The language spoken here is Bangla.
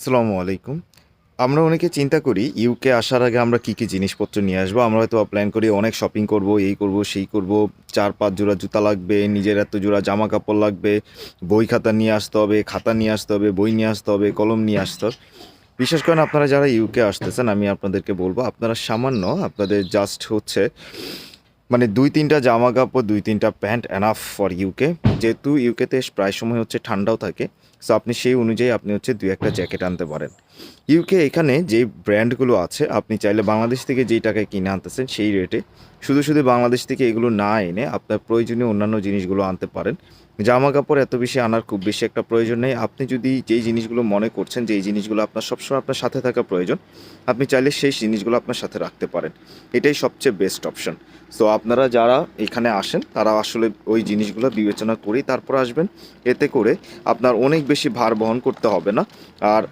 আসসালামু আলাইকুম। আমরা অনেকে চিন্তা করি ইউকে আসার আগে আমরা কী, কী জিনিসপত্র নিয়ে আসবো। আমরা হয়তো প্ল্যান করি অনেক শপিং করব, এই করব, সেই করব। ৪-৫ জোড়া জুতা লাগবে, নিজের এত জোড়া জামাকাপড় লাগবে, বই খাতা নিয়ে আসতে হবে, খাতা নিয়ে আসতে হবে, বই নিয়ে আসতে হবে, কলম নিয়ে আসতে হবে। বিশেষ করে আপনারা যারা ইউকে আসতেছেন আমি আপনাদেরকে বলব আপনারা সামান্য আপনাদের জাস্ট হচ্ছে মানে ২-৩টা জামাকাপড়, ২-৩টা প্যান্ট এনাফ ফর ইউকে। যেহেতু ইউকেতে প্রায় সময় হচ্ছে ঠান্ডাও থাকে। সো আপনি সেই অনুযায়ী আপনি হচ্ছে ২-১টা জ্যাকেট আনতে পারেন। ইউকে এখানে যেই ব্র্যান্ডগুলো আছে আপনি চাইলে বাংলাদেশ থেকে যেই টাকায় কিনে আনতেছেন সেই রেটে শুধু বাংলাদেশ থেকে এগুলো না এনে আপনার প্রয়োজনীয় অন্যান্য জিনিসগুলো আনতে পারেন। জামাকাপড় এত বেশি আনার খুব বেশি একটা প্রয়োজন নেই। আপনি যদি যেই জিনিসগুলো মনে করছেন যে এই জিনিসগুলো আপনার সবসময় আপনার সাথে থাকা প্রয়োজন, আপনি চাইলে সেই জিনিসগুলো আপনার সাথে রাখতে পারেন। এটাই সবচেয়ে বেস্ট অপশন। সো আপনারা যারা এখানে আসেন তারা আসলে ওই জিনিসগুলো বিবেচনা করেই তারপর আসবেন। এতে করে আপনার অনেক বেশি ভার বহন করতে হবে না। আর